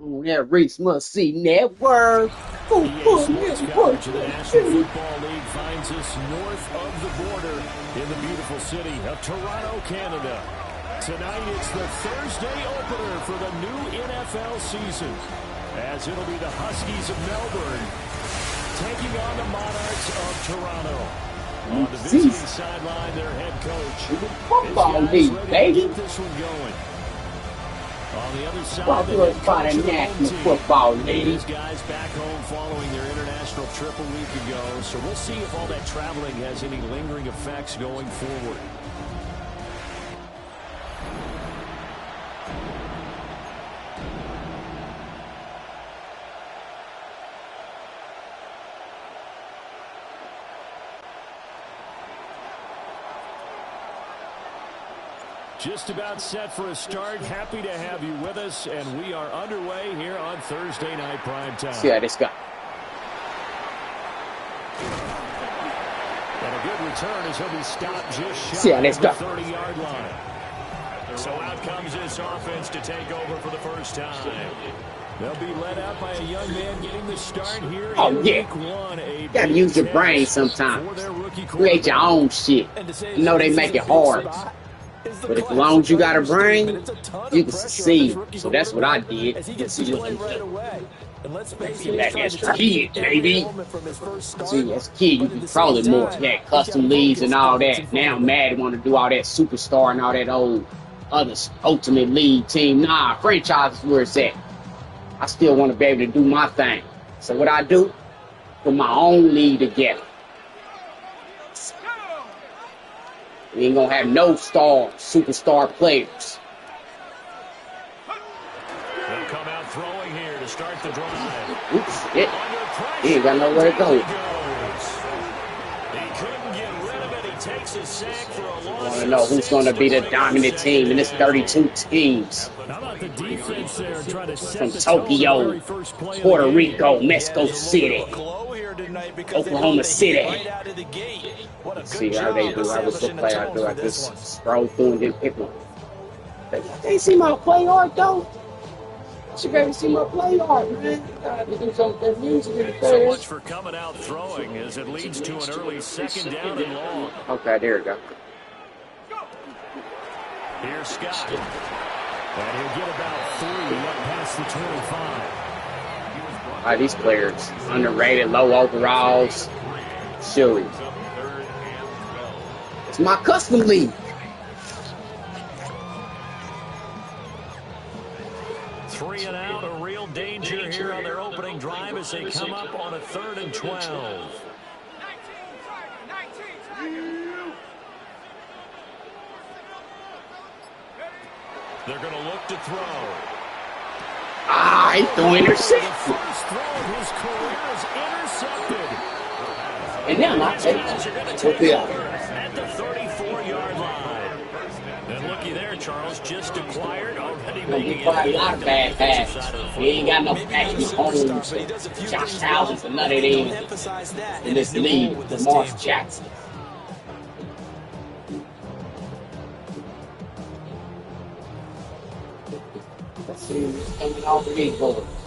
on that ReeceMustSee network. Sports coverage of the National Football League finds us north of the border in the beautiful city of Toronto, Canada. Tonight it's the Thursday opener for the new NFL season, as it'll be the Huskies of Melbourne taking on the Monarchs of Toronto. On the visiting sideline, their head coach. Football league, baby. Get this one going. On the other side, National Football League. These guys back home following their international trip a week ago, so we'll see if all that traveling has any lingering effects going forward. Just about set for a start. Happy to have you with us, and we are underway here on Thursday night primetime. See how this guy. And a good return as he'll be stopped just See shy how this of the guy. 30-yard line. So out comes this offense to take over for the first time. They'll be led out by a young man getting the start here in week one. You gotta use your brain sometimes. Create your own shit. You know they make it hard. But as long as you got a brain, you can succeed. So that's what I did. See, that extra kid, baby. See, as a kid, you can probably more. You had custom leagues and all that. Now Madden want to do all that superstar and all that old other ultimate league team. Nah, franchise is where it's at. I still want to be able to do my thing. So what I do? Put my own league together. We ain't gonna have no superstar players. They'll come out throwing here to start the drive. Oops, shit. He ain't got nowhere to go. He couldn't get rid of it. He takes a sack for a loss. I want to know who's gonna be the dominant team in this 32 teams. How about the defense there trying to set From the Tokyo, Puerto Rico, Mexico City, Oklahoma City. See how they do. I was look like I do. I just scroll through and then pick one. They see my play art though. You better see my play art, man. Do something music. So much for coming out throwing as it leads to an early second down and long. Okay, there we go. Here's Scott. And he'll get about 3 up past the 25. These players underrated, low overalls. Shoot. It's my custom league. 3 and out, a real danger here on their opening drive as they come up on a 3rd and 12. They're going to look to throw. He threw interception. The first throw of his career is intercepted. And now I'm not taking At the 34-yard line. And looky there, Charles, just acquired, already making a lot of bad passes. He ain't got no Patrick Holmes, Josh Allen, or none of them in this league. Lamar Jackson.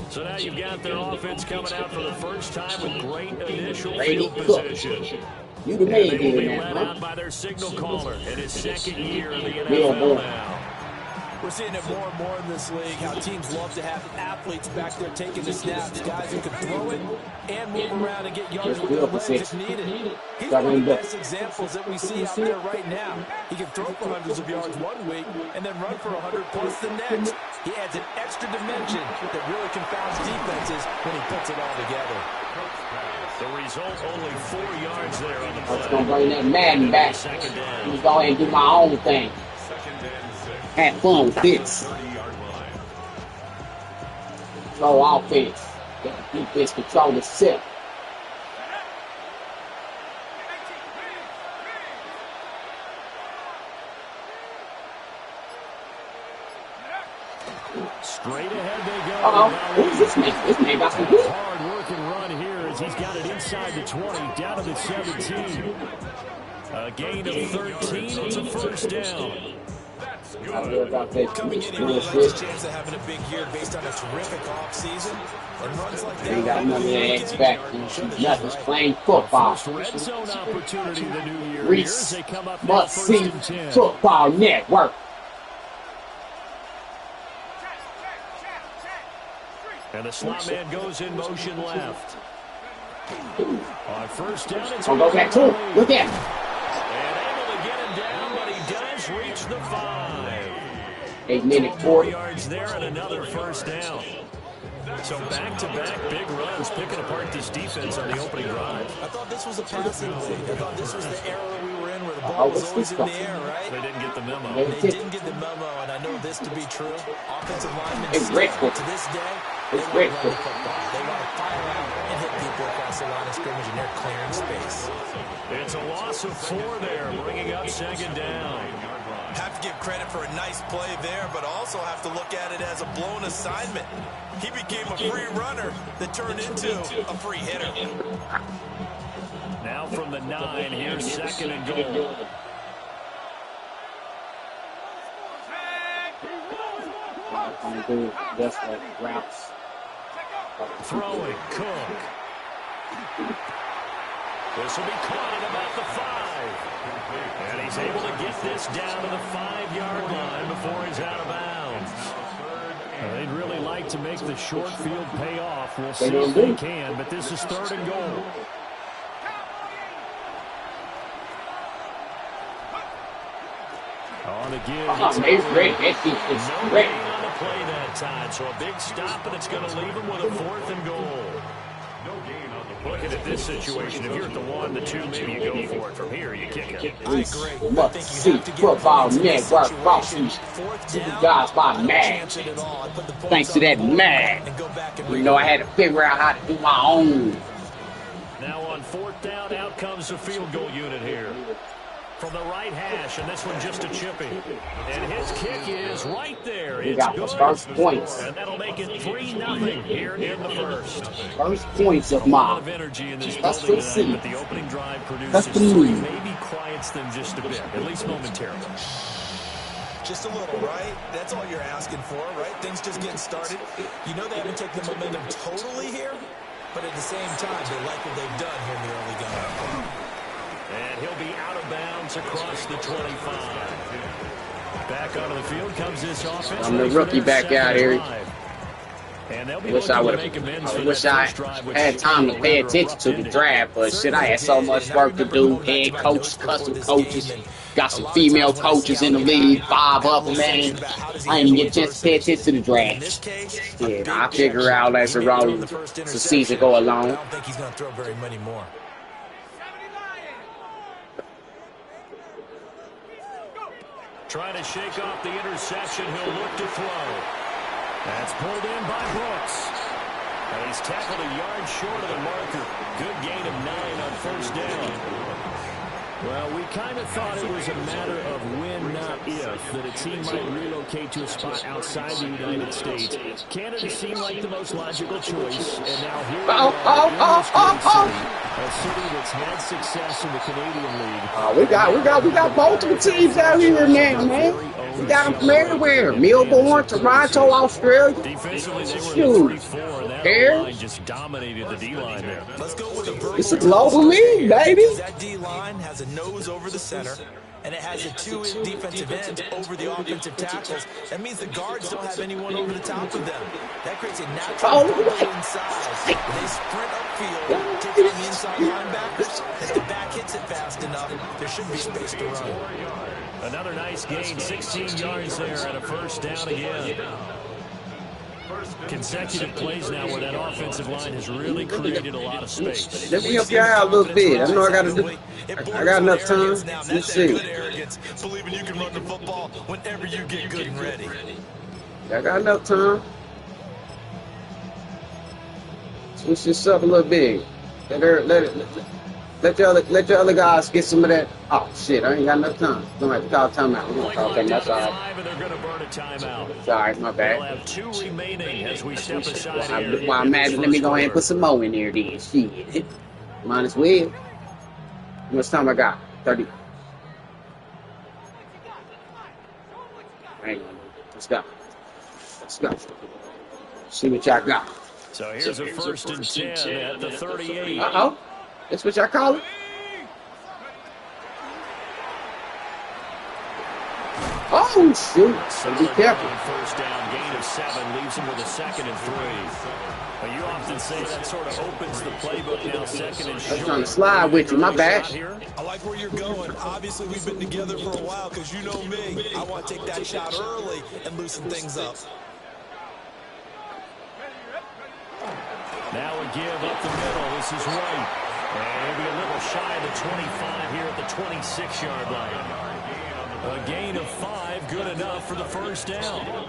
So now you've got their offense coming out for the first time with great initial field position. You the man They will be here, led man. out by their signal caller in his 2nd year in the NFL now. We're seeing it more and more in this league, how teams love to have athletes back there taking the snaps, guys who can throw it and move around and get yards with their legs if needed. He's one of the best examples that we see out there right now. He can throw for hundreds of yards one week and then run for 100 plus the next. He adds an extra dimension that really confounds defenses when he puts it all together. The result, only 4 yards there on the play. I'm going to bring that Madden back. I'm going to go ahead and do my own thing. Have fun with this. Control offense. Get the defense control the set. Straight ahead they go. Who's this man? This man got some good. Hard working run here as he's got it inside the 20, down to the 17. A gain of 13, it's a first down. Coming in here, he has a chance of having a big year based on a terrific offseason. And runs like that. He got nothing to expect. Nothing's playing football. Red zone opportunity the new year. ReeceMustSee Football Network. And the slot man goes in motion left. On first down, it's go back to him. Look at him. And able to get him down, but he does reach the 5. 8 minute 4 yards there and another first down. So back-to-back big runs, picking apart this defense on the opening drive. I thought this was a passing league. I thought this was the era we were in where the ball was always in the air, right? They didn't get the memo. They didn't get the memo, and I know this to be true. Offensive linemen to this day, they want to run the football. They want to fire out and hit people across the line of scrimmage, and they're clearing space. It's a loss of 4 there, bringing up second down. Have to give credit for a nice play there, but also have to look at it as a blown assignment. He became a free runner that turned into a free hitter. Now from the 9, here's second and goal. Throwing, Cook. This will be caught at about the 5. And he's able to get this down to the 5-yard line before he's out of bounds. They'd really like to make the short field pay off. We'll see if they can, but this is 3rd and goal. On the give. It's great. It's great. On the play that time, so a big stop, and it's going to leave him with a 4th and goal. Looking at this situation, if you're at the 1, the 2, maybe you go for it. From here, you kick it. ReeceMustSee Football Network brought to you guys by Mad. Thanks to that Mad. You know, I had to figure out how to do my own. Now on 4th down, out comes the field goal unit here. From the right hash, and this one just a chippy. And his kick is right there. He got the first points. And that'll make it 3-0 here in the first. First points of mine. That's the scene. The opening drive produces 3, maybe quiets them just a bit, at least momentarily. Just a little, right? That's all you're asking for, right? Things just getting started. You know they haven't taken the momentum totally here, but at the same time, they like what they've done here in the early going. And he'll be out of bounds across the 25. Back onto the field comes this offense. I'm the rookie back out here. I wish I had time to pay attention to the draft, but shit, I had so much work to do. Head coaches, custom coaches, got some female coaches in the league, 5 of them, man. I didn't even get a chance to pay attention to the draft. Yeah, I'll figure out as the season go along. I don't think he's going to throw very many more. Trying to shake off the interception. He'll look to throw. That's pulled in by Brooks. And he's tackled a yard short of the marker. Good gain of 9 on first down. Well, we kind of thought it was a matter of when, not if, that a team might relocate to a spot outside the United States. Canada seemed like the most logical choice, and now here we are in this great city, a city that's had success in the Canadian League. We got multiple teams out here now, man. We got them from everywhere. Melbourne, Toronto, Australia. Defensively, they were 3-4, and that line just dominated the D-line there. Let's go with a It's a global league, baby. That D-line has a nose over the center, and it has the 2 defensive ends over the offensive tackles. That means the guards don't have anyone over the top of them. That creates a natural double inside. They sprint upfield, take on the inside linebackers. If the back hits it fast enough, there should be space to run. Another nice gain, 16 yards there, and a first down again. Consecutive plays now where that offensive line has really created a lot of space. Let me help you out a little bit. I know I got enough time. Let's see. Believing you can run the football whenever you get good and ready. I got enough time. Switch this up a little bit. Let your other guys get some of that. Oh shit, I ain't got enough time. Don't have to call timeout. Okay, that's all right. Sorry, my bad. We'll have 2 remaining as we step aside. Well, imagine, let me go ahead and put some more in there then. Shit. Might as well. How much time I got? 30. Let's go. See what y'all got. So here's a first and 10 at the 38. Uh-oh. That's what y'all call it? Oh, shoot. So be careful. First down, gain of 7, leaves him with a 2nd and 3. But you often say that sort of opens the playbook now, 2nd and short. I'm trying to slide with you, my bad. I like where you're going. Obviously, we've been together for a while because you know me. I want to take that shot early and loosen things up. Now a give up the middle. This is White. And he'll be a little shy of the 25 here at the 26-yard line. A gain of 5, good enough for the first down.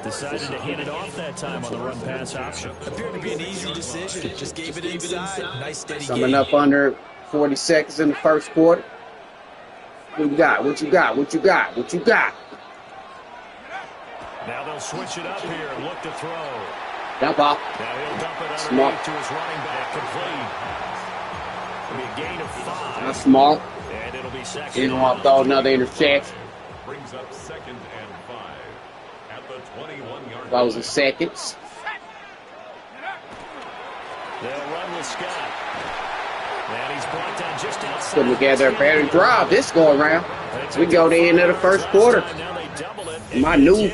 Decided to hand it off that time on the run-pass option. Appeared to be an easy decision. Just gave it inside. Nice steady Summing up under 40 seconds in the first quarter. What you got? What you got? What you got? What you got? Now they'll switch it up here and look to throw. Dump off. Now he'll dump it Smart. underneath to his running back, complete. It'll be a gain of 5. That's smart. And it'll be 2nd. Didn't want to throw another interception. Brings up 2nd and 5 at the 21-yard line. Those are seconds. They'll run with Scott. And he's brought down just outside. Putting together a better drive this go around. So we go to the end of the first quarter. Now they double it. My new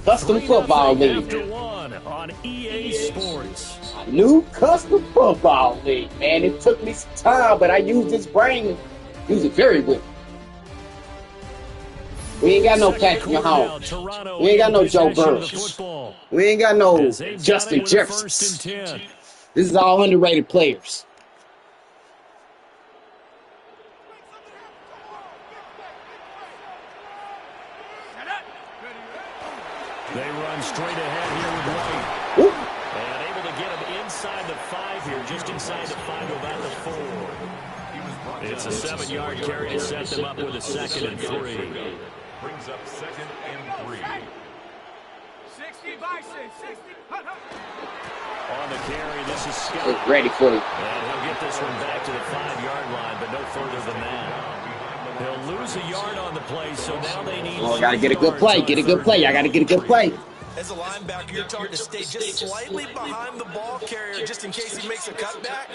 custom football league. After 1 on EA Sports. New custom football league, man. It took me some time, but I used this brain. Use it very well. We ain't got no Patrick Mahomes. We ain't got no Joe Burrow. We ain't got no Justin Jefferson. This is all underrated players. They run straight ahead here with White. Woo. And able to get him inside the 5 here, just inside the 5, about the 4. It's a 7-yard carry to set them up with a 2nd and 3. Brings up 2nd and 3. 60 Bison, 60. On the carry, this is Scott. It's ready for you. And he'll get this one back to the 5-yard line, but no further than that. They'll lose a yard on the play, so now they need... Oh, I got to get a good play. Get a good play. I got to get a good play. As a linebacker, you're trying to stay just slightly behind the ball carrier just in case he makes a cutback.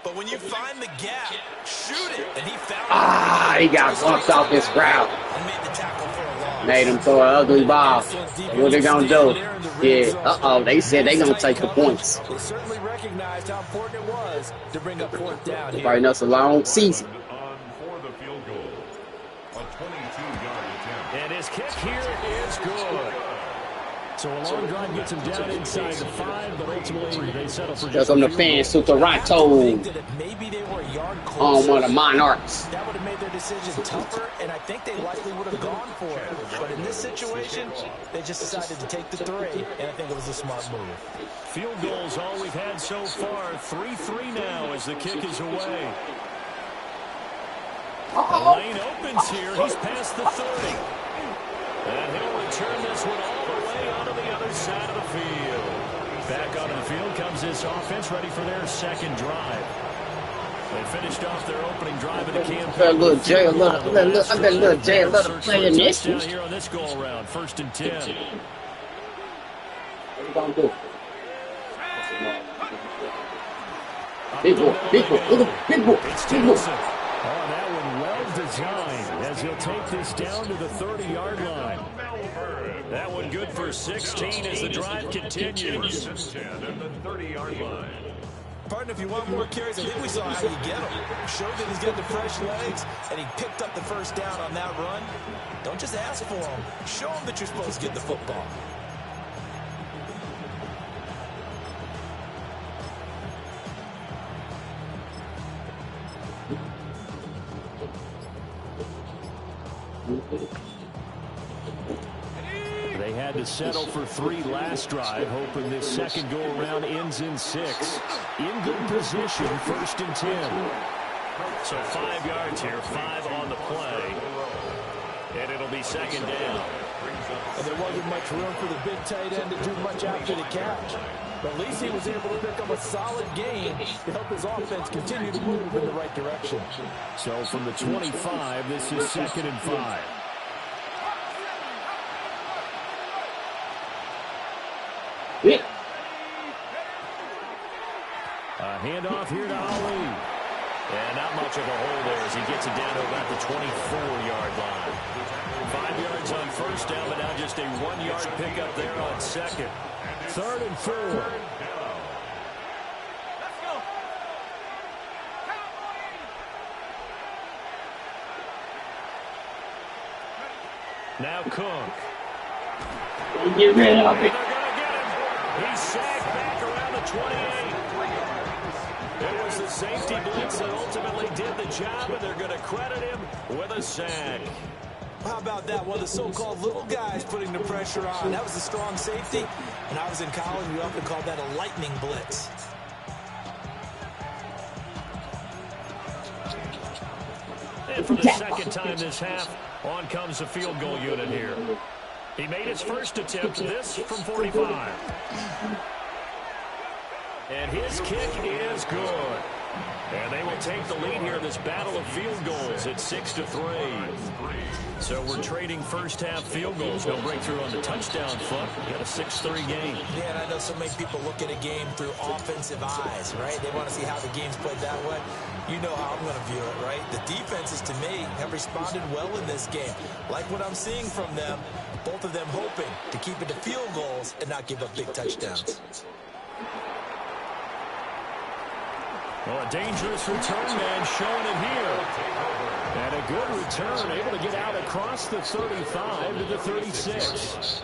But when you find the gap, shoot it. And he found He got bumped off this route. and made the tackle for a loss. Made him throw an ugly ball. What they going to do? Yeah, they said they going to take the points. They certainly recognized how important it was to bring up 4th down here. Right now, it's a long season. On for the field goal. A 22-yard attempt. And his kick here is good. So a long drive gets him down inside the 5, but ultimately they settle for just... Welcome to fans to Toronto Maybe they were a yard on closer. one of the Monarchs. That would have made their decision tougher, and I think they likely would have gone for it. But in this situation, they just decided to take the 3, and I think it was a smart move. Field goals all we've had so far. 3-3 now as the kick is away. The lane opens here. He's past the 30. And he'll return this one all the way onto the other side of the field. Back onto the field comes this offense, ready for their 2nd drive. They finished off their opening drive of the campaign. I got a little Jay, a little play in this. Down here on this go around, 1st and 10. What you gonna do? Big boy, big boy, look at big boy, It's big boy. Townsend. Oh, that one well designed as he'll take this down to the 30-yard line. That one good for 16 as the drive continues. 10 at the 30-yard line. Partner, if you want more carries, I think we saw how you get them. Showed that he's got the fresh legs, and he picked up the first down on that run. Don't just ask for them. Show them that you're supposed to get the football. They had to settle for 3 last drive, hoping this second go-around ends in 6. In good position, 1st and 10. So 5 yards here, 5 on the play. And it'll be 2nd down. And there wasn't much room for the big tight end to do much after the catch. But at least he was able to pick up a solid gain to help his offense continue to move in the right direction. So from the 25, this is 2nd and 5. Hand off here to Ali. And not much of a hole there as he gets it down to about the 24-yard line. 5 yards on first down, but now just a 1-yard pickup there on second. 3rd and 4. Let's go. Now Cook. Get rid of They're it. going to get him. He's sacked back around the 28. It was the safety blitz that ultimately did the job, and they're going to credit him with a sack. How about that? One of the so-called little guys putting the pressure on. That was a strong safety. When I was in college, we often called that a lightning blitz. And for the second time this half, on comes the field goal unit here. He made his first attempt, this from 45. And his kick is good. And they will take the lead here in this battle of field goals at 6-3. So we're trading first half field goals. No breakthrough on the touchdown front. We got a 6-3 game. Yeah, and I know so many people look at a game through offensive eyes, right? They want to see how the game's played that way. You know how I'm going to view it, right? The defenses, to me, have responded well in this game. Like what I'm seeing from them, both of them hoping to keep it to field goals and not give up big touchdowns. Well, a dangerous return man showing it here. And a good return, able to get out across the 35 to the 36.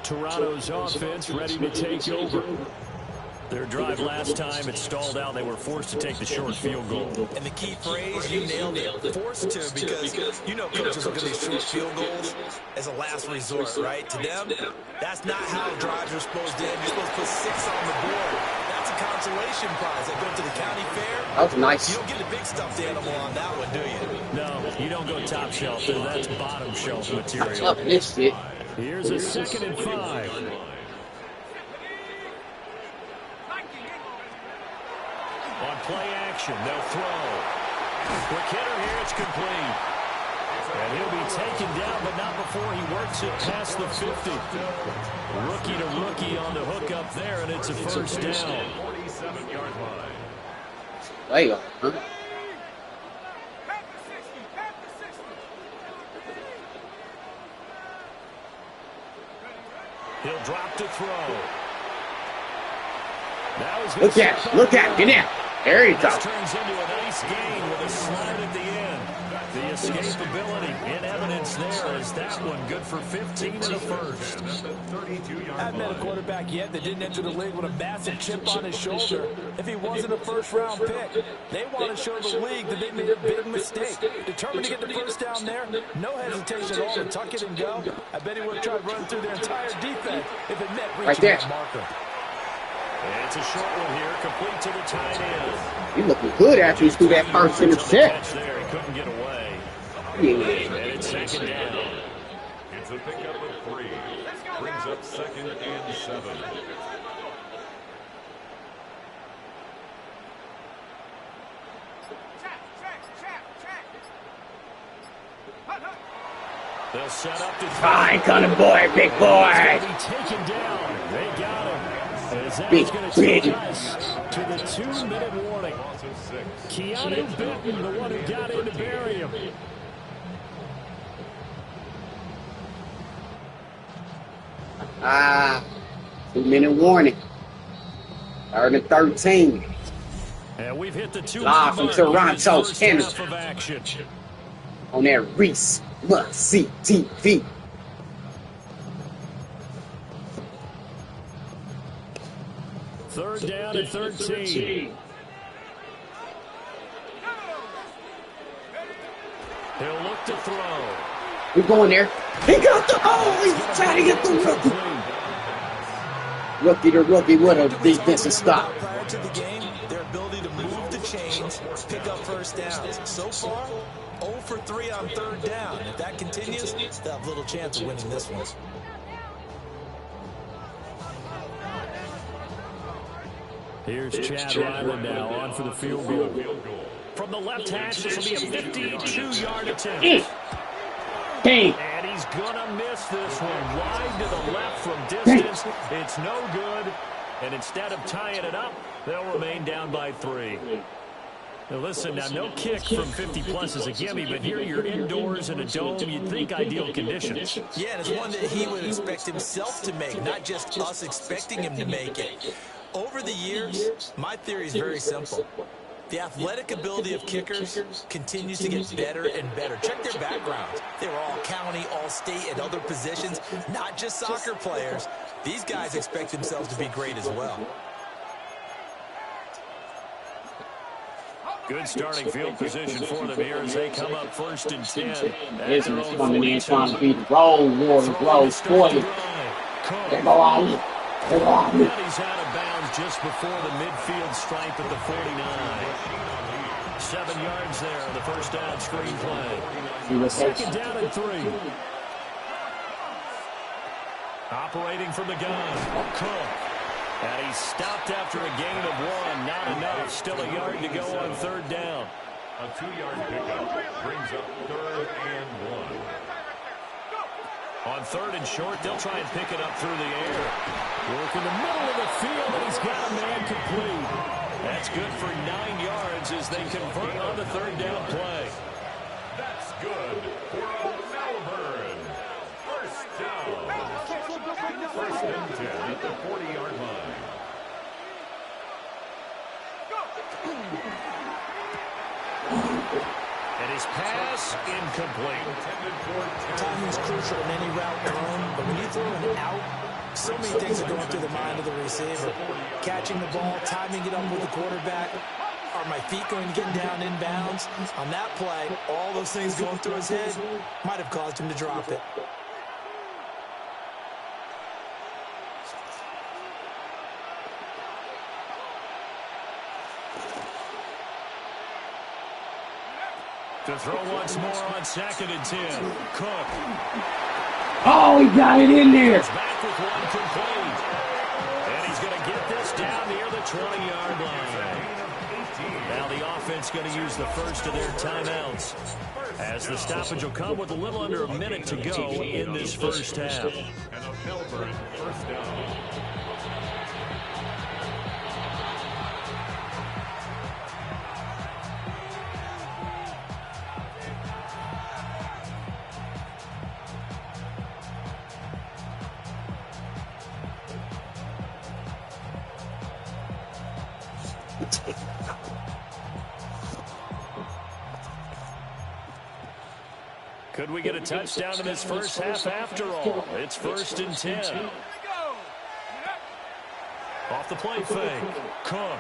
Toronto's offense ready to take over. Their drive last time, it stalled out. They were forced to take the short field goal. And the key phrase, you nailed it, forced to, because you know coaches look at these short field goals as a last resort, right? To them, that's not how drives are supposed to end. You're supposed to put 6 on the board. That's a consolation prize. They go to the county fair. That was nice. You don't get a big stuffed animal on that one, do you? No, you don't go top shelf. That's bottom shelf material. Up this shit. Here's a 2nd and 5. On play action, they'll throw. Quick hitter here, it's complete. And he'll be taken down, but not before he works it past the 50. Rookie to rookie on the hook up there, and it's a first down. 47-yard line. There you go. Huh? He'll drop to throw. Look at, get in. There you go. This turns into a nice gain with a slide at the end. The escapability in evidence there is that one good for 15 in the first. I haven't met a quarterback yet that didn't enter the league with a massive chip on his shoulder. If he wasn't a first-round pick, they want to show the league that they made a big mistake. Determined to get the first down there, no hesitation at all to tuck it and go. I bet he would have tried running through their entire defense if it meant reaching that marker. It's a short one here, complete to the tight end. You looking good after you threw that first intercept. There, he couldn't get away. Yeah. And it's 2nd down. It's a pickup of 3. Brings up 2nd and 7. They'll set up to Fine, kind of boy, big boy. taken down. They got him. As that Big, is going to take big. us to the 2-minute warning. Keanu Benton, the one who got in to bury him. Ah, 2-minute warning. 3rd and 13. And we've hit the 2-minute Live from mark. Toronto, First Canada. half of action. On that ReeceMustSee TV. Third down and 13. He'll look to throw. We're going there. He got the he's trying to get the rookie. Rookie to rookie with a defensive stop. Prior to the game, their ability to move the chains, pick up first downs. So far, 0 for 3 on 3rd down. If that continues, they'll have little chance of winning this one. Here's Chad Ryland now on for the field goal. From the left hash, this will be a 52-yard attempt. And he's going to miss this one. Wide to the left from distance. It's no good. And instead of tying it up, they'll remain down by 3. Now listen, no kick from 50-plus is a gimme, but here you're indoors in a dome. You'd think ideal conditions. Yeah, and it's one that he would expect himself to make, not just us expecting him to make it. Over the years, my theory is very simple. The athletic ability of kickers continues to get better and better. Check their backgrounds. They were all county, all state, and other positions, not just soccer players. These guys expect themselves to be great as well. Good starting field position for them here as they come up 1st and 10. This is coming in trying to beat the roll, Warriors, roll, spoil it. They go out. They go out. And he's out of bounds just before the midfield stripe at the 49. 7 yards there on the first down screen play. 2nd down and 3. Operating from the gun, Cook. And he's stopped after a gain of 1. Not enough. Still a yard to go on 3rd down. A 2-yard pickup brings up 3rd and 1. On 3rd and short, they'll try and pick it up through the air. Work in the middle of the field, and he's got a man complete. That's good for 9 yards as they convert on the 3rd down play. That's good for Melbourne. First down. 1st and 10 at the 40-yard line. And his pass incomplete. Timing is crucial in any route run, but when you throw an out, so many things are going through the mind of the receiver. Catching the ball, timing it up with the quarterback. Are my feet going to get down in bounds? On that play, all those things going through his head might have caused him to drop it. To throw once more on 2nd and 10. Cook. Oh, he got it in there. Back with 1 complete. And he's going to get this down near the 20-yard line. Now the offense going to use the first of their timeouts, as the stoppage will come with a little under a minute to go in this first half. And a Melbourne first down. Could we get a touchdown in this first half after all? It's 1st and 10. Off the play fake. Cook.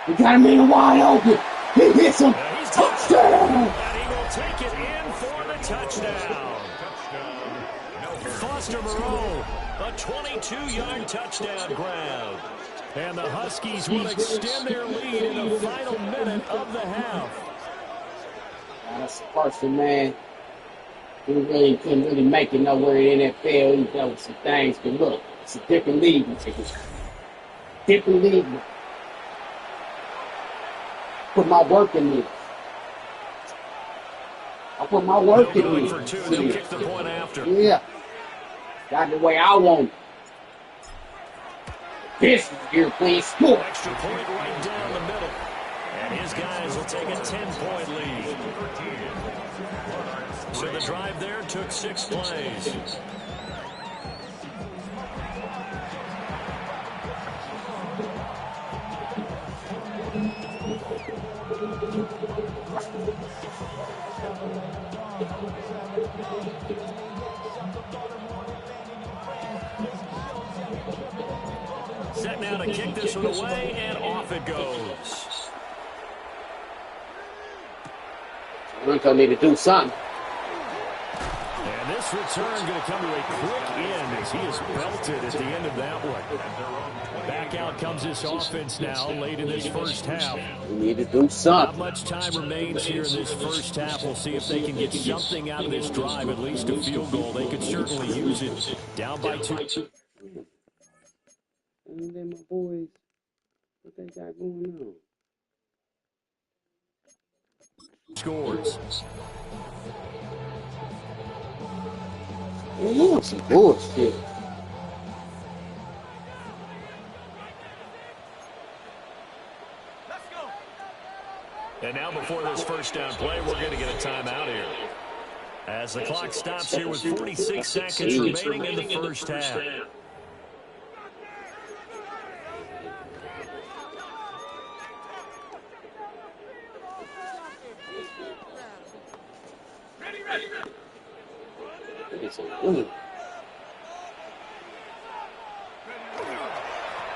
We got him in wide open. He hits him. Touchdown. And he will take it in for the touchdown. Foster Moreau, a 22-yard touchdown grab. And the Huskies will extend their lead in the final minute of the half. That's Carson, man. He couldn't really make it nowhere in the NFL. He done some things, but look, it's a different league. Different league. Put my work in this. I put my work in this. For 2, they'll kick the point after. Yeah. Got the way I want it. This is your please score. Extra point right down the middle. And his guys will take a 10-point lead. So the drive there took 6 plays. Set now to kick this one away, and off it goes. We're going to need to do something. And this return going to come to a quick end as he is belted at the end of that one. Back out comes this offense now late in this first half. We need to do something. Not much time remains here in this first half. We'll see if they can get something out of this drive, at least a field goal. They could certainly use it. Down by 2. And then my boys, what they got going on? Scores. Man, you want some bullshit. And now before this first down play, we're going to get a timeout here. As the clock stops here with 46 seconds remaining in the first half.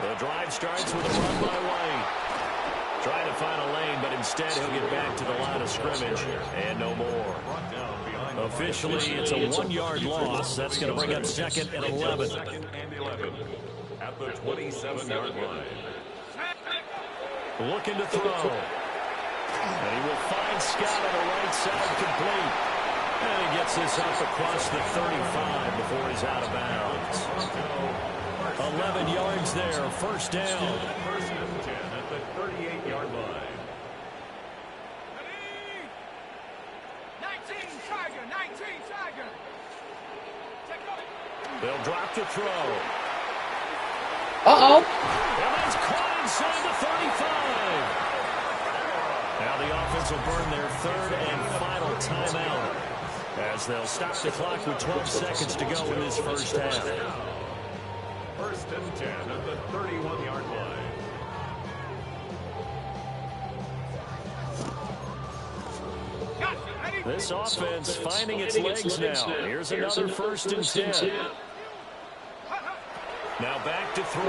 The drive starts with a run by Wayne. Trying to find a lane, but instead he'll get back to the line of scrimmage. And no more. Officially, it's a 1-yard loss. That's going to bring up 2nd and 11. 2nd and 11 at the 27-yard line. Looking to throw. And he will find Scott on the right side complete. And he gets this up across the 35 before he's out of bounds. 11 yards there, first down. 1st and 10 at the 38-yard line. 19 Tiger, 19 Tiger. They'll drop to throw. Uh-oh. And that's caught inside the 35. Now the offense will burn their 3rd and final timeout as they'll stop the clock with 12 seconds to go in this first half. 1st and 10 at the 31-yard line. This offense finding its legs now. Here's another 1st and 10. Now back to throw.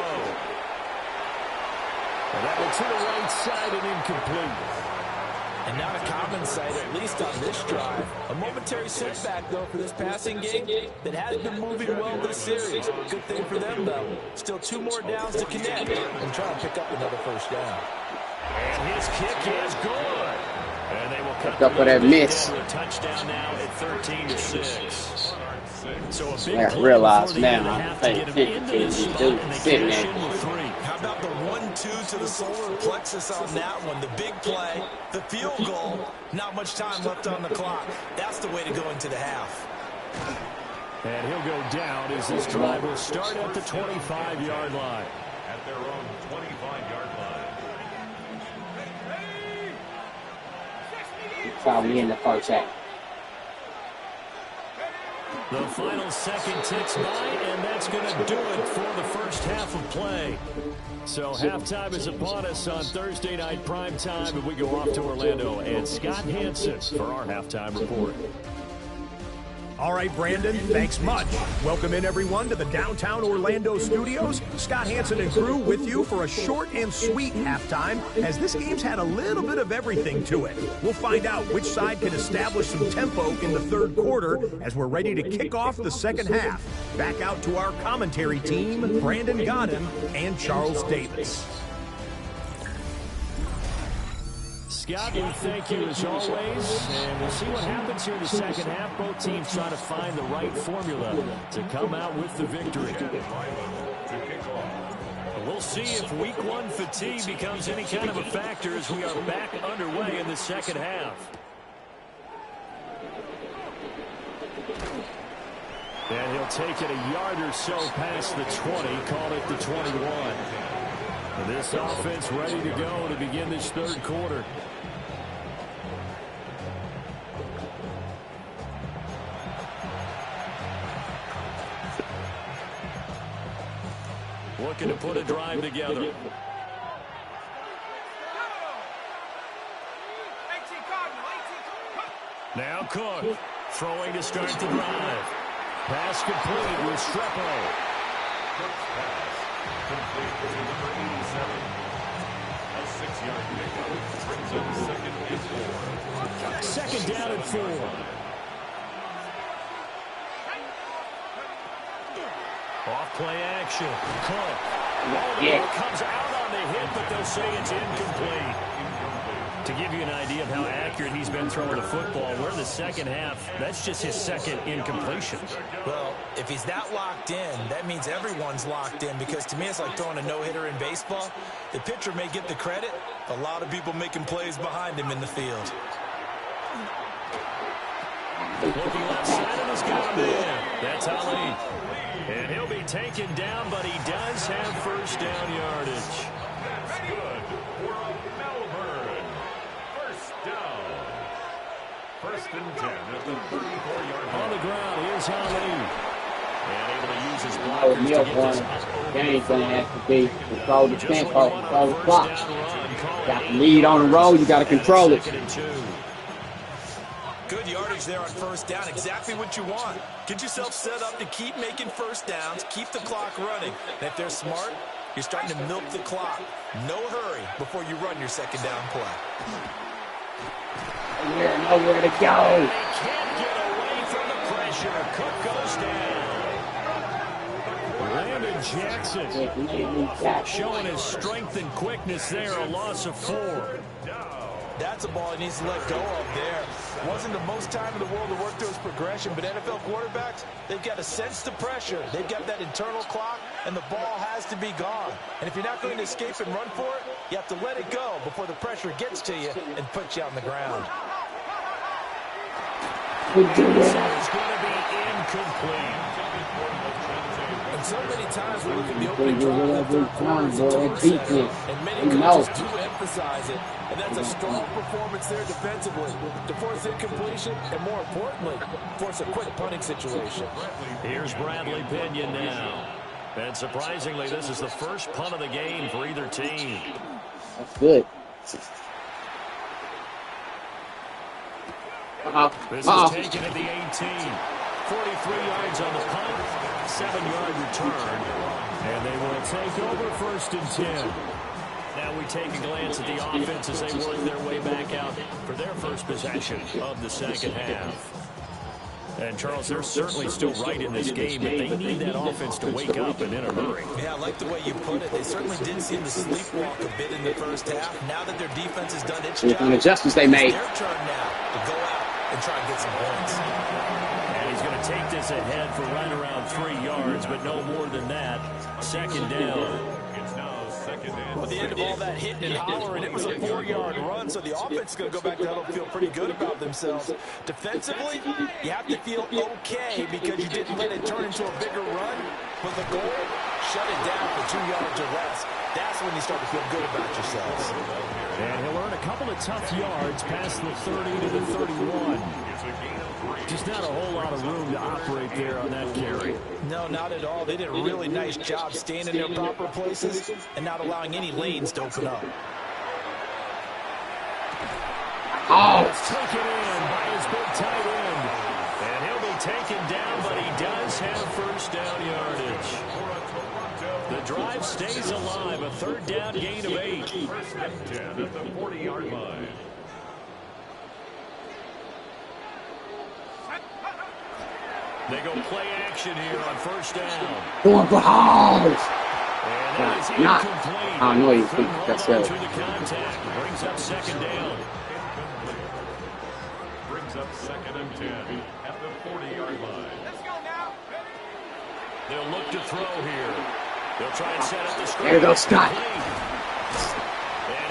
And that one to the right side and incomplete. And not a common sight, at least on this drive. A momentary setback, though, for this passing game that has been moving well this series. Good thing for them, though. Still 2 more downs to connect and try to pick up another first down. And his kick is good. And they will cut up for that miss. A touchdown now at 13-6. So a big I realize now I'm paying attention to these dudes sitting there. How about the 1-2 to the solar plexus on that one? The big play, the field goal, not much time left on the clock. That's the way to go into the half. And he'll go down as this drive will start at the 25-yard line. At their own 25-yard line. Probably in the first half. The final second ticks by, and that's going to do it for the first half of play. So halftime is upon us on Thursday night prime time, and we go off to Orlando and Scott Hansen for our halftime report. All right, Brandon, thanks much. Welcome in, everyone, to the downtown Orlando studios. Scott Hansen and crew with you for a short and sweet halftime, as this game's had a little bit of everything to it. We'll find out which side can establish some tempo in the 3rd quarter as we're ready to kick off the 2nd half. Back out to our commentary team, Brandon Godden and Charles Davis. Scott, we thank you as always, and we'll see what happens here in the second half. Both teams trying to find the right formula to come out with the victory. We'll see if week 1 fatigue becomes any kind of a factor as we are back underway in the second half. And he'll take it a yard or so past the 20, call it the 21. And this offense ready to go to begin this 3rd quarter. Looking to put a drive together. Now Cook throwing to start the drive. Pass complete with Strepo. Cook's pass complete to number 87. A 6-yard pickup brings up 2nd and 4. 2nd down and 4. Off play action. Cook. Comes out on the hit, but they'll say it's incomplete. To give you an idea of how accurate he's been throwing the football, we're in the second half. That's just his 2nd incompletion. Well, if he's that locked in, that means everyone's locked in, because to me it's like throwing a no-hitter in baseball. The pitcher may get the credit, a lot of people making plays behind him in the field. Looking left side, and he's got him in. That's Ali. And he'll be taken down, but he does have first down yardage. That's good for Melbourne. 1st Here's Ali. And able to use his Oh, blockers to get this. game's gonna have to be control the tempo, control the clock. Got the lead on the road, you gotta control it. Good yardage there on first down. Exactly what you want. Get yourself set up to keep making first downs, keep the clock running. And if they're smart, you're starting to milk the clock. No hurry before you run your second down play. Nowhere to go. They can't get away from the pressure. Cook goes down. Landon Jackson showing his strength and quickness there. A loss of 4. That's a ball he needs to let go of there. Wasn't the most time in the world to work through his progression, but NFL quarterbacks, they've got to sense the pressure. They've got that internal clock, and the ball has to be gone. And if you're not going to escape and run for it, you have to let it go before the pressure gets to you and puts you on the ground. It's going to be incomplete. And so many times we look at the opening drive of the third quarter as a total setback, and many coaches do emphasize it, and that's a strong performance there defensively to force incompletion and, more importantly, force a quick punting situation. Here's Bradley Pinion now. And surprisingly, this is the first punt of the game for either team. That's good. This is taken at the 18. 43 yards on the punt, 7-yard return, and they will take over first and 10. Now we take a glance at the offense as they work their way back out for their first possession of the second half. And, Charles, they're certainly still right in this game, but they need that offense to wake up and in a hurry. Yeah, I like the way you put it. They certainly did seem to sleepwalk a bit in the first half. Now that their defense has done its job, the adjustments they made. It's their turn now to go out and try and get some points. And he's going to take this ahead for right around 3 yards, but no more than that. Second down. It's now second and At the end of all that hitting and hollering, it was a 4-yard run, so the offense is going to go back down and feel pretty good about themselves. Defensively, you have to feel okay because you didn't let it turn into a bigger run. With the goal, shut it down for 2 yards or less. That's when you start to feel good about yourselves. And he'll earn a couple of tough yards past the 30 to the 31. Just not a whole lot of room to operate there on that carry. No, not at all. They did a really nice job staying in their proper places and not allowing any lanes to open up. It's taken in by his big tight end. And he'll be taken down, but he does have first down yardage. The drive stays alive. A third down gain of 8. First and 10 at the 40-yard line. They go play action here on first down. Going for Halls. And that is Not. incomplete. I know you think that's Thrown it. to the contact. Brings up second down. Brings up second and 10 at the 40-yard line. Let's go now. They'll look to throw here. They'll try and set up the screen. There goes Scott. And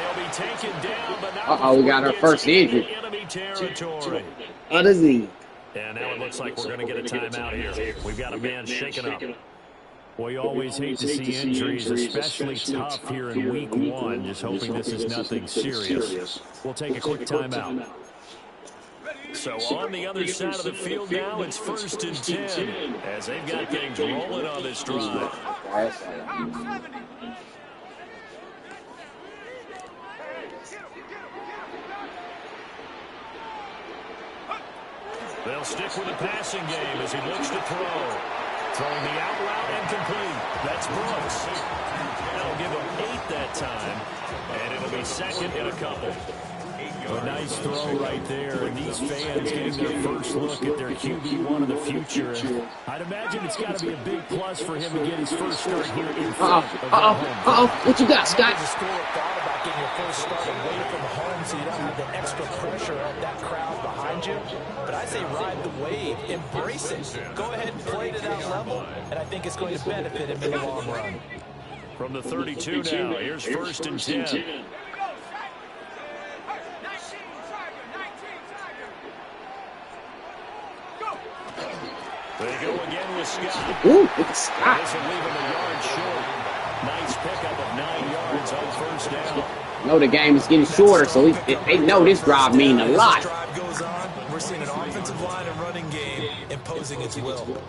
he'll be taken down, but not We got our first injury. enemy territory. What is he? And now it looks like we're going to get a timeout here. We've got a man shaken up. Well, you always hate to see injuries, especially tough here in week 1. Just hoping this is nothing serious. We'll take a quick timeout. So on the other side of the field now, it's first and 10 as they've got things rolling on this drive. They'll stick with the passing game as he looks to throw. Throwing the out route and complete. That's Brooks. That'll give him 8 that time. And it'll be second in a couple. A nice throw right there, and these fans getting their first look at their QB1 of the future. And I'd imagine it's got to be a big plus for him to get his first start here in front of home. What you got, Scott? The school of thought about getting your first start away from home so you don't have the extra pressure of that crowd behind you. But I say ride the wave, embrace it. Go ahead and play to that level, and I think it's going to benefit him in the long run. From the 32 now, here's first and 10. They go again with Scott. Ooh, look at Scott. This will leave him a yard short. Nice pickup of 9 yards on first down. Know the game is getting shorter, so they know this drive means a lot. As this drive goes on, we're seeing an offensive line and running game imposing its will.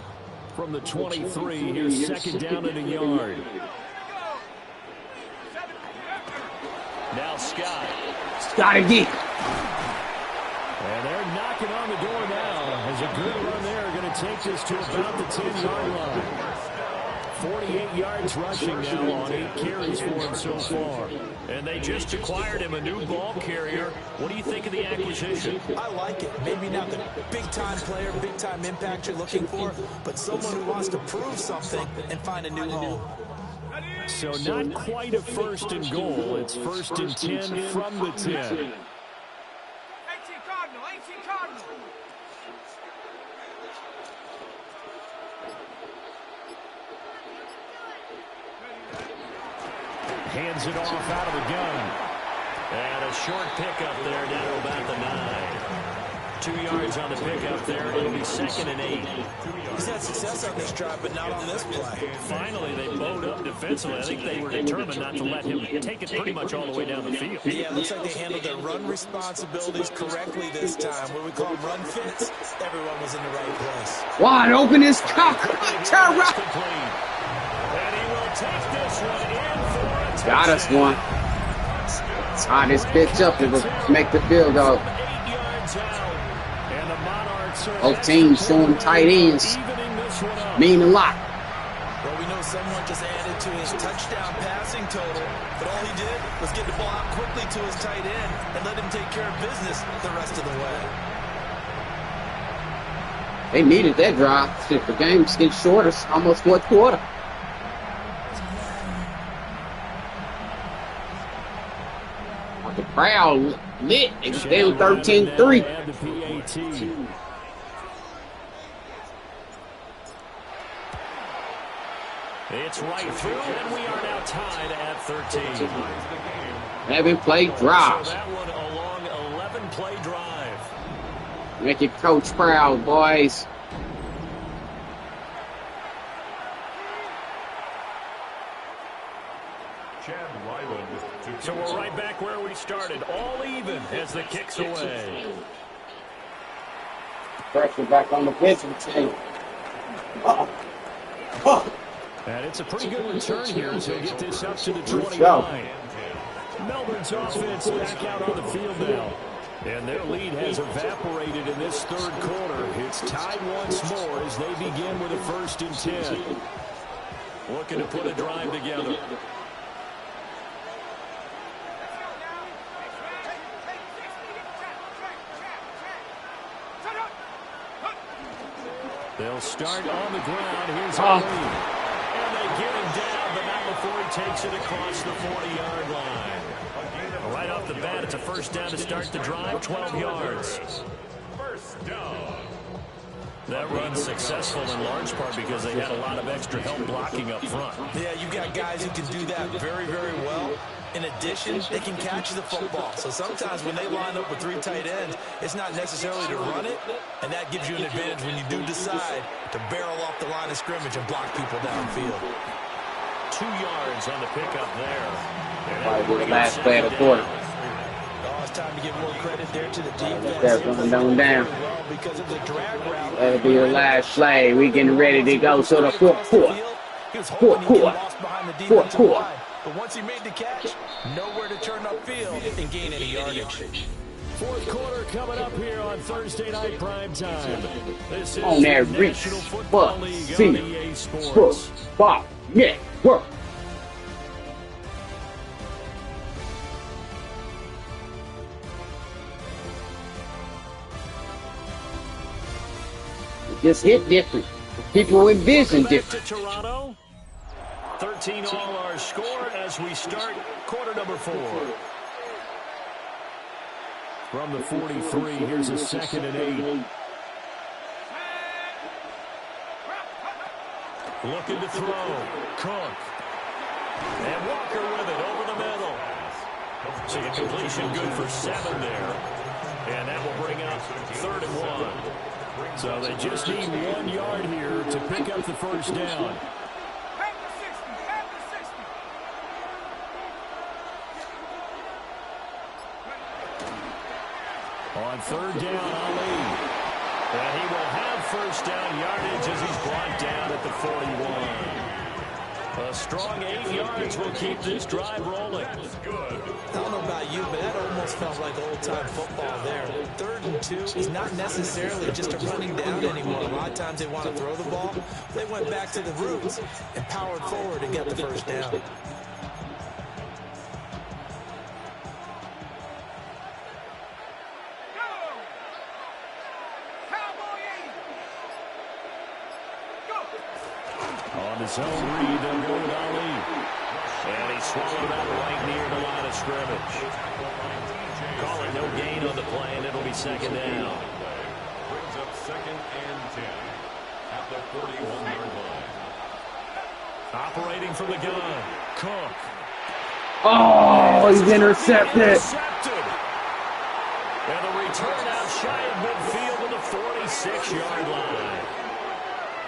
From the 23, here's second down and a yard. Now Scott. Scott again. And they're knocking on the door now. As a good run there, going to take this to about the 10-yard line. 48 yards rushing now on 8 carries for him so far. And they just acquired him a new ball carrier. What do you think of the acquisition? I like it. Maybe not the big-time player, big-time impact you're looking for, but someone who wants to prove something and find a new home. So not quite a 1st and goal. It's 1st and 10 from the 10. 18 Cardinal, 18 Cardinal. Hands it off out of the gun. And a short pickup there down to about the 9. 2 yards on the pickup there. It'll be 2nd and 8. He's had success on this drive, but not on this play. Finally, they bowed up defensively. I think they were determined not to let him take it pretty much all the way down the field. Yeah, it looks like they handled their run responsibilities correctly this time. What we call run fits. Everyone was in the right place. Wide open is cock. And he will take this one in for a touchdown. Got us one. Tie this bitch up and make the field goal. 8 yards out. And the Monarchs are Both teams showing tight ends. evening this one up. Mean a lot. Well, we know someone just added to his touchdown passing total, but all he did was get the ball out quickly to his tight end and let him take care of business the rest of the way. They needed that drive. Shit, the game's getting shorter. It's almost 4th quarter. The crowd lit. They was down 13-3. It's right through, and we are now tied at 13. Having played drive. So that one a long 11-play drive. Make your coach proud, boys. So we're right back where we started, all even as the kick's away. Pressure back on the pitching team. And it's a pretty good return here as they get this up to the 29. Melbourne's offense back out on the field now. And their lead has evaporated in this 3rd quarter. It's tied once more as they begin with a 1st and 10. Looking to put a drive together. They'll start on the ground. Here's Ali. And they get him down, but not before he takes it across the 40-yard line. Right off the bat, it's a 1st down to start the drive, 12 yards. 1st down. That run's successful in large part because they had a lot of extra help blocking up front. Yeah, you've got guys who can do that very, very well. In addition, they can catch the football. So sometimes when they line up with 3 tight ends, it's not necessarily to run it, and that gives you an advantage when you do decide to barrel off the line of scrimmage and block people downfield. 2 yards on the pickup there. Probably the last play of the quarter. Oh, it's time to give more credit there to the defense. That's going down. Well, because of the drag route. That'll be the last play. We getting ready to go to the 4th quarter. He was hoping he'd get lost behind the defensive 4th quarter. line. But once he made the catch, nowhere to turn upfield and gain any yardage. 4th quarter coming up here on Thursday night prime time. This is On that the National Football League on ReeceMustSee EA Sports. Football Network. It just hit different. People envision different. To Toronto. 13 all our score as we start quarter number 4. From the 43, here's a 2nd and 8. Looking to throw. Cook. And Walker with it over the middle. So a completion good for 7 there. And that will bring up 3rd and 1. So they just need 1 yard here to pick up the 1st down. On 3rd down, Ali. And he will have first down yardage as he's brought down at the 41. A strong 8 yards will keep this drive rolling. I don't know about you, but that almost felt like old-time football there. 3rd and 2 is not necessarily just a running down anymore. A lot of times they want to throw the ball. They went back to the roots and powered forward and got the first down. On the zone read, they'll go with Ali. And he swallowed that right near the line of scrimmage. Calling no gain on the play, and it'll be second down. Brings up 2nd and 10 at the 41-yard line. Operating from the gun, Cook. Oh, he's intercepted. And the return out shy of midfield to the 46-yard line.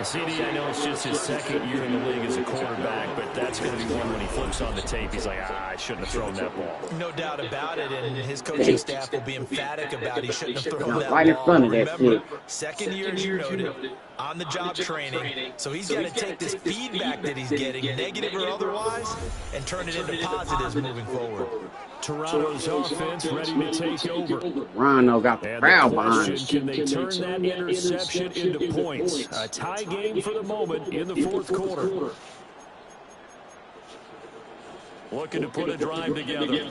CD, I know it's just his 2nd year in the league as a quarterback, but that's going to be one when he flips on the tape. He's like, I shouldn't have thrown that ball. No doubt about it, and his coaching staff will be emphatic about he shouldn't have thrown that right in ball. front of that Remember, shit. 2nd year, as you noted, on-the-job training, so he's got to take this feedback that he's getting, negative or otherwise, and turn it into positives moving forward. Toronto's offense ready to take over. Toronto got the crowd behind us. Can they turn that interception into points? A tie game for the moment in the 4th quarter. Looking to put a drive together.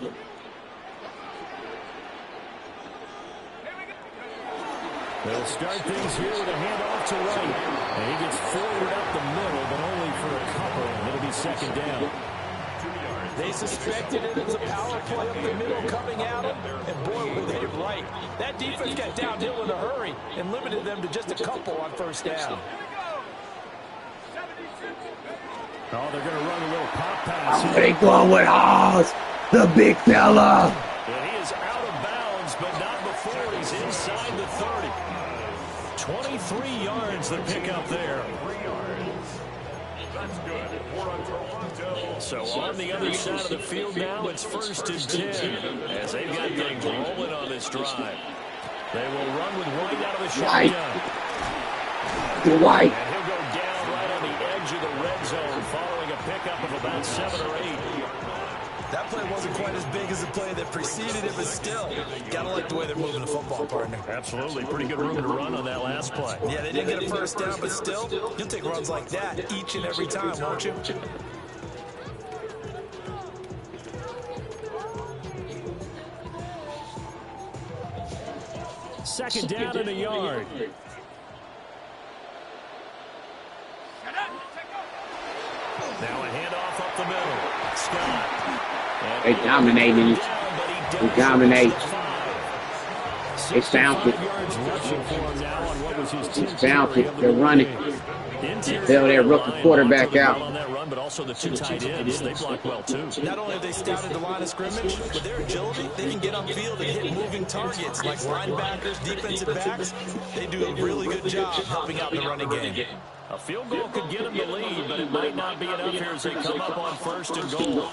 They'll start things here with a handoff to Wright. And he gets forward up the middle, but only for a couple. And it'll be second down. They suspected it was a power play up the middle coming at him, and boy, were they right. That defense got downhill in a hurry and limited them to just a couple on first down. Oh, they're going to run a little pop pass. They going with Oz, the big fella. And he is out of bounds, but not before he's inside the 30. 23 yards the pickup there. 3 yards. That's good for a Toronto. So on the other side of the field now, it's 1st and 10 as they've got things rolling on this drive. They will run with White out of the shotgun. White. And he'll go down right on the edge of the red zone following a pickup of about 7 or 8. That play wasn't quite as big as the play that preceded it, but still, gotta like the way they're moving the football, partner. Absolutely. Pretty good room to run on that last play. Yeah, they didn't get a first down, but still, you'll take runs like that each and every time, won't you? Second down and a yard. Now a handoff up the middle. Scott. They dominating. They dominate. They found it. They found it. They're running. They'll their rookie quarterback out. But also the 2 tight ends, they block well too. Not only have they scouted the line of scrimmage, but their agility, they can get upfield and hit moving targets like linebackers, defensive backs. They do a really good job helping out in the running game. A field goal could get them the lead, but it might not be enough here as they come up on 1st and goal.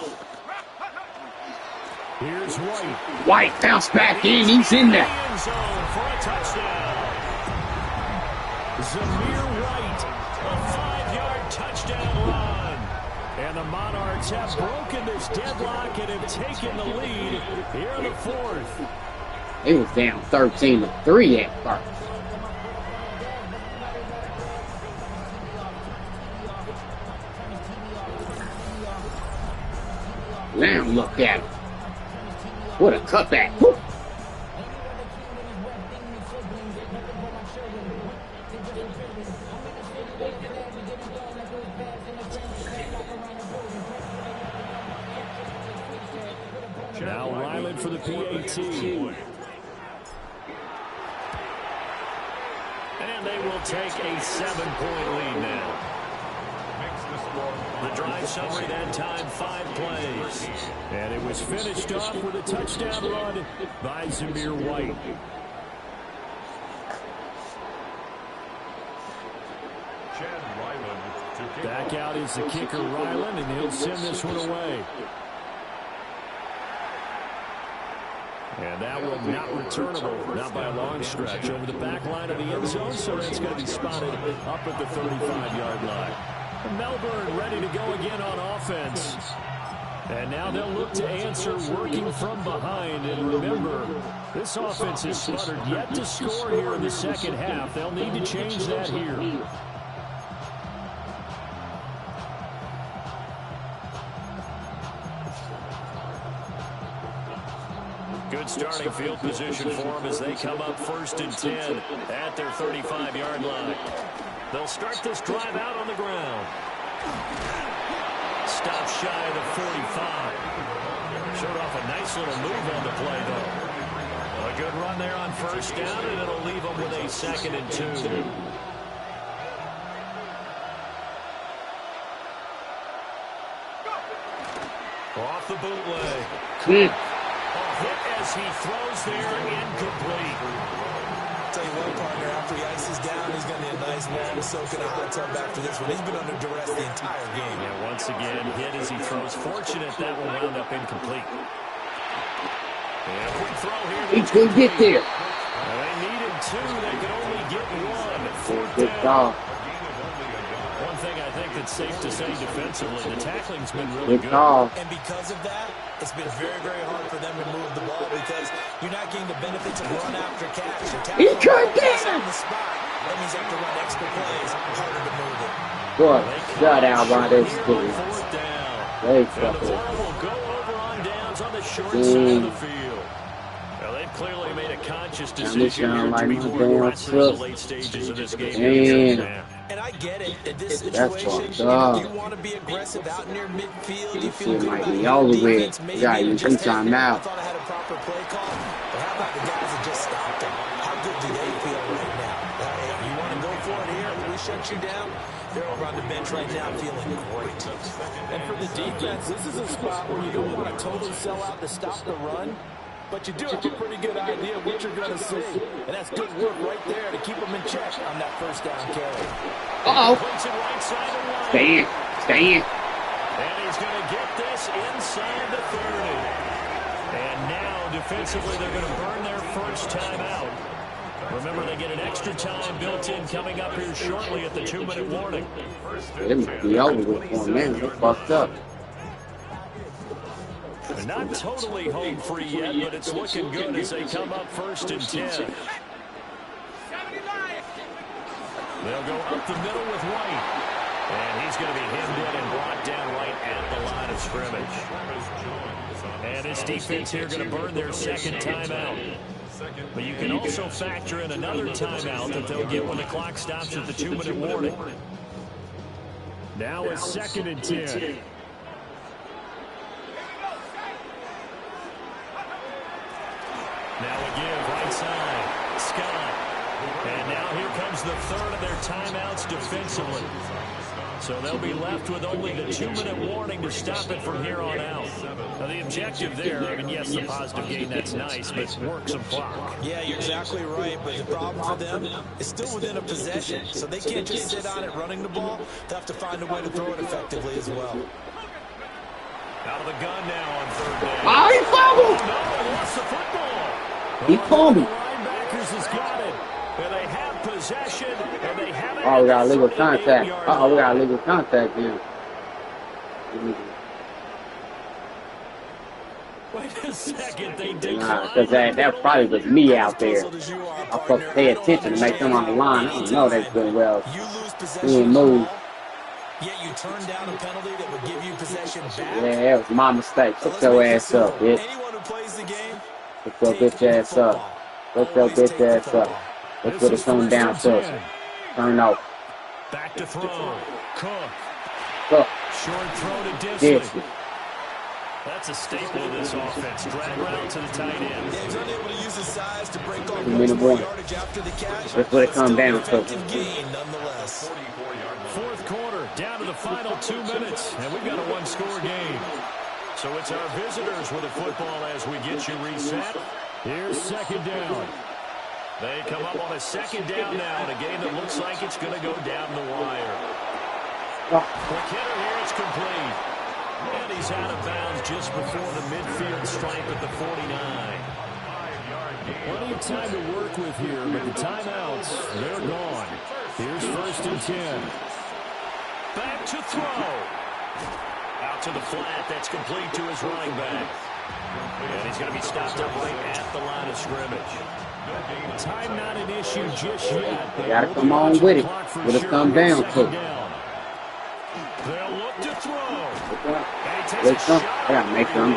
Here's White. White bounced back in. He's in there. End zone for a touchdown. Zamir White, a 5-yard touchdown run. And the Monarchs have broken this deadlock and have taken the lead here in the 4th. It was down 13-3 at first. Now look at it. What a cutback. Woo. Now Ryland for the PAT. And they will take a 7-point lead now. The drive summary that time, 5 plays. And it was finished off with a touchdown run by Zamir White. Back out is the kicker, Ryland, and he'll send this one away. And that will not returnable, not by a long stretch, over the back line of the end zone, so that's going to be spotted up at the 35-yard line. Melbourne ready to go again on offense. And now they'll look to answer working from behind. And remember, this offense has sputtered yet to score here in the second half. They'll need to change that here. Good starting field position for them as they come up 1st and 10 at their 35-yard line. They'll start this drive out on the ground. Stop shy of the 45. Showed off a nice little move on the play, though. A good run there on 1st down, and it'll leave them with a 2nd and 2. Off the bootleg. Hit as he throws there, incomplete. Tell you what, partner, after he ices down, he's going to need a nice ball to soak in a hot tub after this one. He's been under duress the entire game. Yeah, once again, hit as he throws. Fortunate that will wound up incomplete. And a quick throw here. He's going to get there. They needed 2. They could only get 1. 4th Good down. dog. One thing I think that's safe to say defensively, the tackling's been really Good good. dog. And because of that, it's been very, very hard for them to move the ball because you're not getting the benefits of run after catch. He cut down. On the spot. That means you have to run extra plays, harder to move it. Boy, shut out by this team. 4th down. They And the fucking. ball will go over on downs on the short side of the field. Well, they've clearly made a conscious decision here to be more aggressive in the late stages of this game. And I get it. In this That's situation, fucked up. you want to be aggressive out near midfield. You This feel shit good might about be your over with. defense. You Maybe got you just two time I out. thought I had a proper play call. But how about the guys that just stopped them? How good do they feel right now? If you want to go for it here, we shut you down. They're over on the bench right now feeling great. And for the defense, this is a spot where you don't want to totally sell out to stop the run, but you do have a pretty good idea of what you're going to see. And that's good work right there to keep them in check on that 1st down carry. Uh-oh. Right side of line. Stay in. Stay in. And he's going to get this inside the 30. And now, defensively, they're going to burn their 1st time out. Remember, they get an extra time built in coming up here shortly at the 2-minute warning. It might be over with for them now. They're fucked up. They're not totally home free yet, but it's looking good as they come up 1st and 10. They'll go up the middle with White. And he's going to be hemmed in and brought down right at the line of scrimmage. And this defense here going to burn their 2nd timeout. But you can also factor in another timeout that they'll get when the clock stops at the 2-minute warning. Now it's 2nd and 10. Now a give right side. Scott. And now here comes the 3rd of their timeouts defensively. So they'll be left with only the 2-minute warning to stop it from here on out. Now the objective there, I mean, yes, the positive gain, that's nice, but work some clock. Yeah, you're exactly right, but the problem for them is still within a possession, so they can't just sit on it running the ball. They have to find a way to throw it effectively as well. Out of the gun now on 3rd down. Oh, he fumbled. No, lost the football. He pulled me. The linebackers has got it. And they have possession, and they have it. Oh, we got legal contact. Uh-oh, we got legal contact here. Wait a second, they did. Nah, because that probably was me out there. I'm supposed to pay attention to make them on the line. I don't know that's doing well. You lose He possession didn't of the move. ball, yet you turn down a penalty that would give you possession back. Yeah, that was my mistake. Put your ass up, bitch. Anyone who plays the game, Put your bitch ass up. Put your bitch ass up. That's what it's coming down to. Turn off. Back to throw. Cook. Look, Short throw to Disley. this. That's a staple of this offense. Drag route to the tight end. yeah, he's unable to use his size to break off 2-minute more warning. yardage after the catch. That's what it comes down to. Effective gain nonetheless. 4th quarter, down to the final 2 minutes, and we've got a 1-score game. So it's our visitors with the football as we get you reset. Here's 2nd down. They come up on a 2nd down now in a game that looks like it's going to go down the wire. Quick hitter here, it's complete. And he's out of bounds just before the midfield stripe at the 49. Plenty of time to work with here, but the timeouts, they're gone. Here's 1st and 10. Back to throw. Out to the flat. That's complete to his running back. And he's going to be stopped up right at the line of scrimmage. Time not an issue just yet. They got to come on with it. Would have come down to it. They'll look to throw. I got to make sure I'm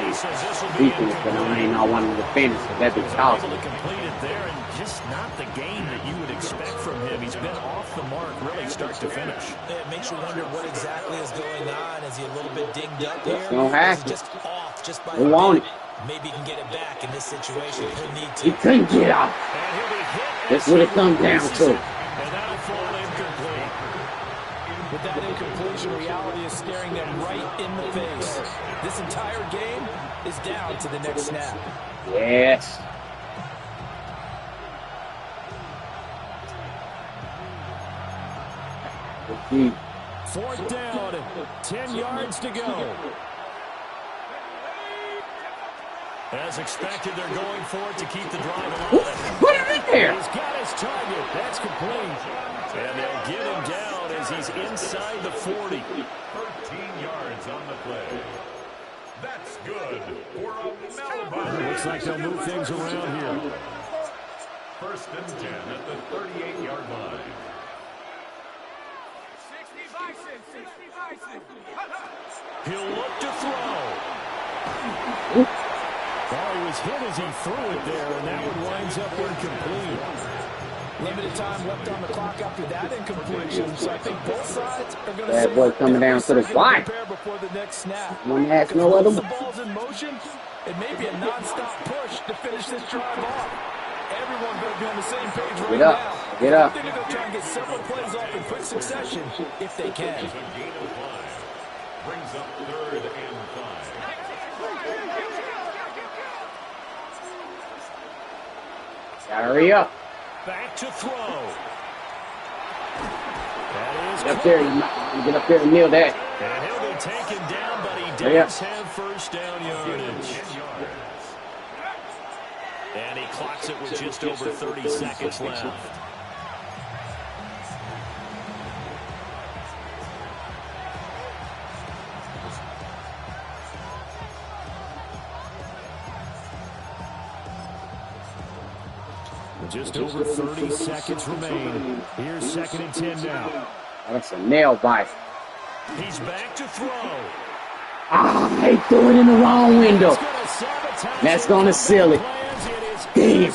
defense, but I ain't not one of the defenders, so that'd be tough. Completed there, and just not the game that you would expect from him. He's been off the mark, really, start to finish. It makes you wonder what exactly is going on. Is he a little bit dinged up here? Don't have to. Just off, just by Who want it? Maybe he can get it back in this situation. He'll need to. He couldn't get out. That's what it comes down to. And that'll fall incomplete. With that incompletion, reality is staring them right in the face. This entire game is down to the next snap. Yes. Fourth down, 10 yards to go. As expected, they're going for it to keep the drive alive. Put it in there. He's got his target. That's complete. And they'll get him down as he's inside the 40. 13 yards on the play. That's good for a Melbourne. Looks like they'll move things around here. 1st and 10 at the 38-yard line. 60 Bison, 60 Bison. He'll look to throw. Well, he was hit as he threw it there, and that one winds up incomplete. Limited time left on the clock after that incompletion, so I think both sides are going to Bad boy coming down to the fly. before the next snap. One has no other. The ball's in motion. It may be a non-stop push to finish this drive off. Everyone's going to be on the same page right Get up. now. Get up. They're going to try and get several plays off in quick succession if they can. A gain of 5. Brings up 3rd and 5. Hurry up. Back to throw. Get up there. Get up there and kneel that. And he'll be taken down, but he does have first down yardage. And he clocks it with just over 30 seconds left. Just over 30 seconds remain. Here's 2nd and 10 now. That's a nail bite. He's back to throw. Ah, they threw it in the wrong window. That's going to seal it. Damn.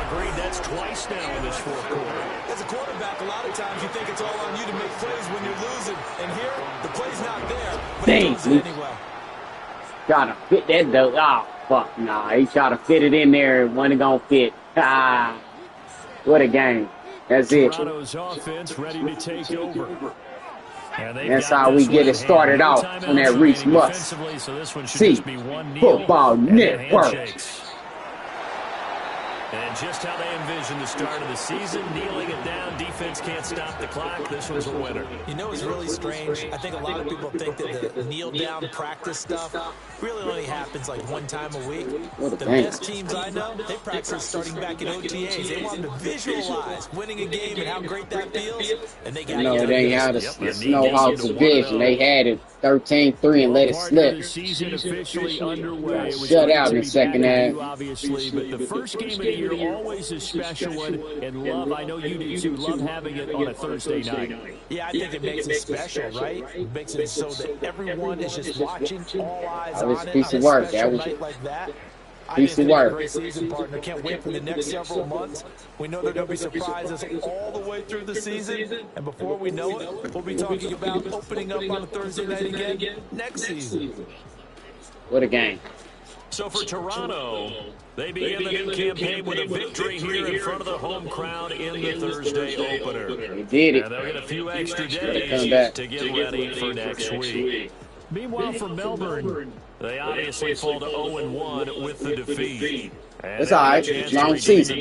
Agreed, that's twice now in this fourth quarter. As a quarterback, a lot of times you think it's all on you to make plays when you're losing. And here, the play's not there, but he does it anyway. Gotta fit that though. Oh, fuck. Nah, he tried to fit it in there. It wasn't going to fit. Ah, what a game. That's it. Toronto's offense ready to take over. That's how we get it started off on that ReeceMustSee Football Network. And just how they envision the start of the season, kneeling it down, defense can't stop the clock. This one's a winner. You know, it's really strange. I think a lot of people think that the kneel-down practice stuff really only happens like one time a week. The best teams I know, they practice starting back in OTAs. They want to visualize winning a game and how great that feels. And they got it ain't how the Snowhawks division. They had it 13-3 and let it slip. The season officially underway. Shut out in the second half. Obviously, but the first game of the year always a special one. And love, I know you do too, love having it on a Thursday night. Yeah, I think it makes it special, right? It makes it so that everyone is just watching, all eyes on it. Piece of work. That was like that. piece of work. Great season, partner. Can't wait for the next several months. We know there are going to be surprises all the way through the season. And before we know it, we'll be talking about opening up on a Thursday night again next season. What a game. So for Toronto, they begin the new campaign with a victory here in front of the home crowd in the Thursday opener. They did it. And they'll get a few extra days to get ready for next week. Meanwhile, for Melbourne, they obviously fall to 0-1 with the defeat. And it's all right. Long season.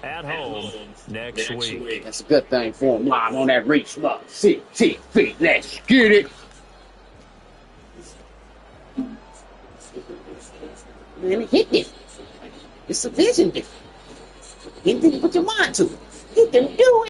At home next week. That's a good thing for them. Live on that ReeceMustSee. Let's get it. Man, hit them. It's a vision difference. Hit them, put your mind to it. Hit them, do it.